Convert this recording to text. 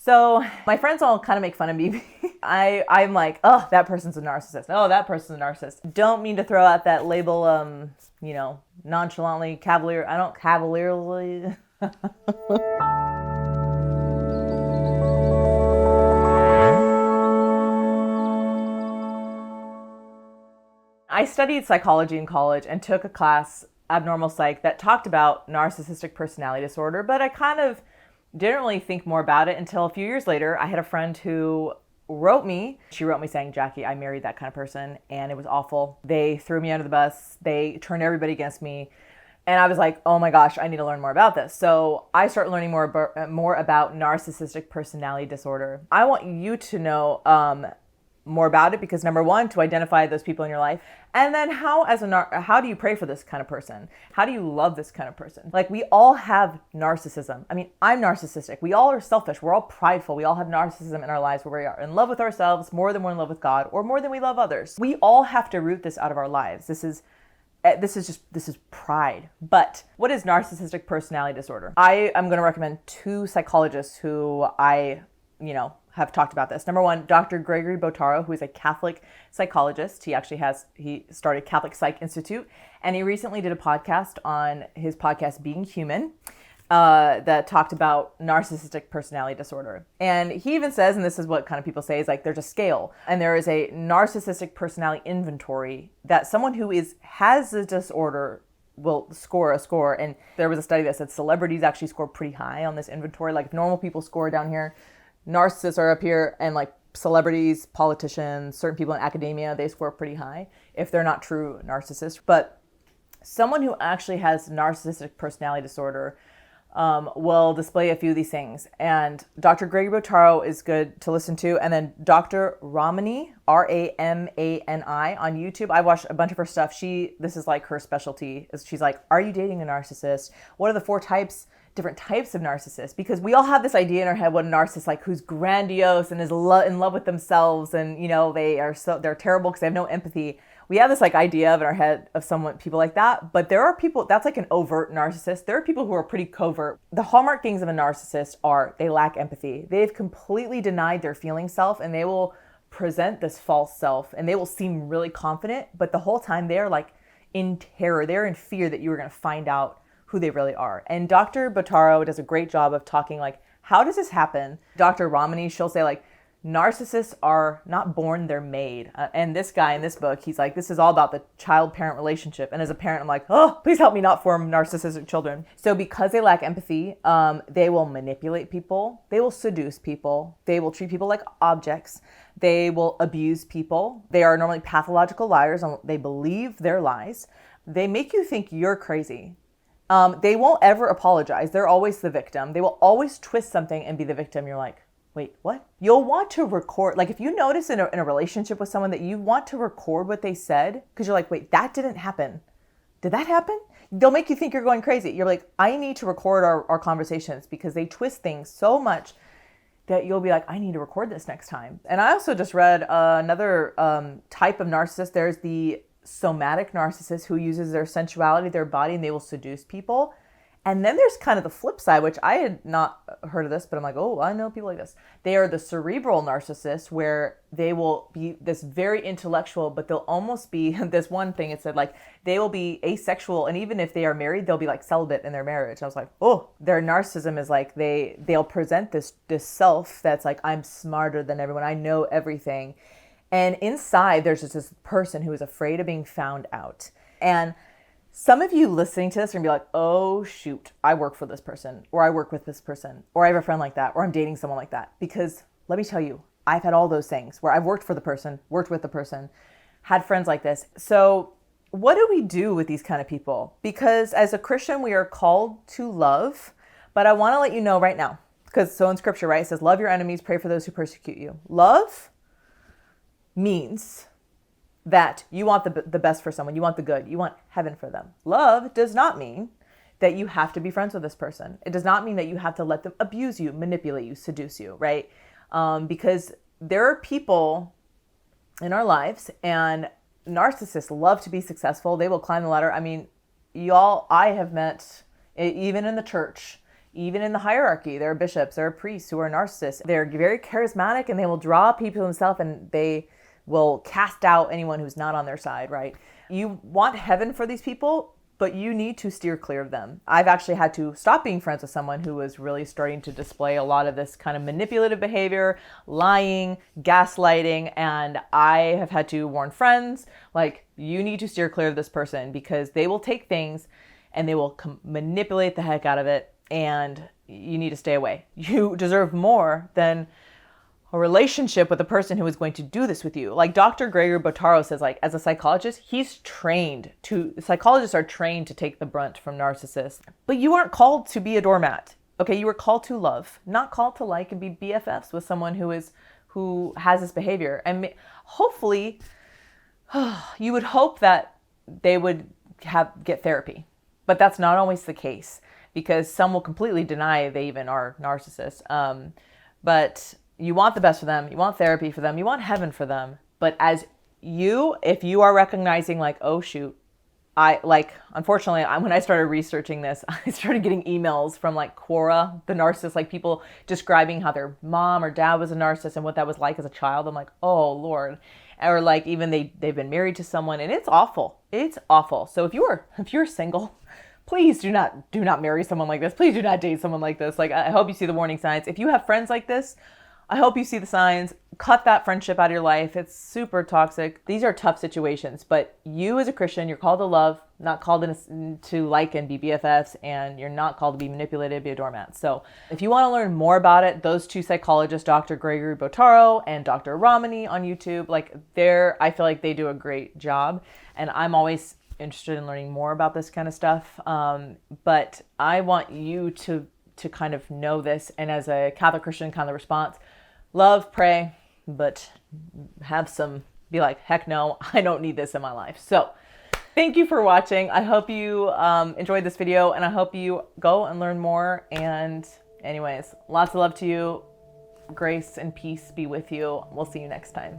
So my friends all kind of make fun of me. I'm like, oh, that person's a narcissist. Oh, that person's a narcissist. Don't mean to throw out that label, nonchalantly, I don't cavalierly. I studied psychology in college and took a class, abnormal psych, that talked about narcissistic personality disorder, but I kind of didn't really think more about it until a few years later. I had a friend who wrote me. She wrote me saying, Jackie, I married that kind of person and it was awful. They threw me under the bus. They turned everybody against me. And I was like, oh my gosh, I need to learn more about this. So I started learning more about narcissistic personality disorder. I want you to know more about it because, number one, to identify those people in your life. And then how do you pray for this kind of person? How do you love this kind of person? Like, we all have narcissism. I mean, I'm narcissistic. We all are selfish. We're all prideful. We all have narcissism in our lives where we are in love with ourselves more than we're in love with God or more than we love others. We all have to root this out of our lives. This is pride. But what is narcissistic personality disorder? I am going to recommend two psychologists who I have talked about this. Number one, Dr. Gregory Bottaro, who is a Catholic psychologist. He started Catholic Psych Institute, and he recently did a podcast on his podcast, Being Human, that talked about narcissistic personality disorder. And he even says, and this is what kind of people say, is like there's a scale, and there is a narcissistic personality inventory that someone who has the disorder will score a score. And there was a study that said celebrities actually score pretty high on this inventory. Like, if normal people score down here, narcissists are up here, and like celebrities, politicians, certain people in academia, they score pretty high if they're not true narcissists. But someone who actually has narcissistic personality disorder will display a few of these things. And Dr. Gregory Bottaro is good to listen to. And then Dr. Ramani, Ramani on YouTube. I watched a bunch of her stuff. This is like her specialty. She's like, are you dating a narcissist? What are the different types of narcissists? Because we all have this idea in our head what a narcissist, like, who's grandiose and is in love with themselves, and they're terrible because they have no empathy. We have this like idea in our head of people like that, but there are people that's like an overt narcissist. There are people who are pretty covert. The hallmark things of a narcissist are they lack empathy. They've completely denied their feeling self, and they will present this false self, and they will seem really confident, but the whole time they're like in terror. They're in fear that you are going to find out who they really are. And Dr. Bottaro does a great job of talking like, how does this happen? Dr. Ramani, she'll say like, narcissists are not born, they're made. And this guy in this book, he's like, this is all about the child-parent relationship. And as a parent, I'm like, oh, please help me not form narcissistic children. So because they lack empathy, they will manipulate people. They will seduce people. They will treat people like objects. They will abuse people. They are normally pathological liars, and they believe their lies. They make you think you're crazy. They won't ever apologize. They're always the victim. They will always twist something and be the victim. You're like, wait, what? You'll want to record, like if you notice in a relationship with someone that you want to record what they said, because you're like, wait, that didn't happen. Did that happen? They'll make you think you're going crazy. You're like, I need to record our conversations, because they twist things so much that you'll be like, I need to record this next time. And I also just read another type of narcissist. There's the somatic narcissist who uses their sensuality, their body, and they will seduce people. And then there's kind of the flip side, which I had not heard of this, but I'm like, oh, I know people like this. They are the cerebral narcissists, where they will be this very intellectual, but they'll almost be this one thing. It said like, they will be asexual. And even if they are married, they'll be like celibate in their marriage. I was like, oh, their narcissism is like, they'll present this self that's like, I'm smarter than everyone. I know everything. And inside there's just this person who is afraid of being found out. And some of you listening to this are gonna be like, oh shoot, I work for this person, or I work with this person, or I have a friend like that, or I'm dating someone like that. Because let me tell you, I've had all those things where I've worked for the person, worked with the person, had friends like this. So what do we do with these kind of people? Because as a Christian, we are called to love, but I wanna let you know right now, because so in scripture, right, it says, love your enemies, pray for those who persecute you. Love means that you want the best for someone. You want the good. You want heaven for them. Love does not mean that you have to be friends with this person. It does not mean that you have to let them abuse you, manipulate you, seduce you, right? Because there are people in our lives, and narcissists love to be successful. They will climb the ladder. I mean, I have met, even in the church, even in the hierarchy, there are bishops, there are priests who are narcissists. They're very charismatic and they will draw people to themselves, and they will cast out anyone who's not on their side, right? You want heaven for these people, but you need to steer clear of them. I've actually had to stop being friends with someone who was really starting to display a lot of this kind of manipulative behavior, lying, gaslighting, and I have had to warn friends, like, you need to steer clear of this person because they will take things and they will manipulate the heck out of it, and you need to stay away. You deserve more than a relationship with a person who is going to do this with you. Like Dr. Gregory Bottaro says, like, as a psychologist, psychologists are trained to take the brunt from narcissists. But you aren't called to be a doormat. Okay, you were called to love, not called to like and be BFFs with someone who has this behavior. And hopefully, you would hope that they would get therapy. But that's not always the case, because some will completely deny they even are narcissists. But you want the best for them. You want therapy for them. You want heaven for them. But if you are recognizing, like, oh shoot, unfortunately, when I started researching this, I started getting emails from like Quora, the narcissist, like people describing how their mom or dad was a narcissist and what that was like as a child. I'm like, oh Lord. Or like even they've been married to someone, and it's awful. It's awful. So if you're single, please do not marry someone like this. Please do not date someone like this. Like, I hope you see the warning signs. If you have friends like this, I hope you see the signs. Cut that friendship out of your life. It's super toxic. These are tough situations, but you as a Christian, you're called to love, not called to like and be BFFs, and you're not called to be manipulated, be a doormat. So if you want to learn more about it, those two psychologists, Dr. Gregory Bottaro and Dr. Ramani on YouTube, I feel like they do a great job, and I'm always interested in learning more about this kind of stuff. But I want you to kind of know this, and as a Catholic Christian, kind of response, love, pray, but be like, heck no, I don't need this in my life. So thank you for watching. I hope you enjoyed this video, and I hope you go and learn more. And anyways, lots of love to you. Grace and peace be with you. We'll see you next time.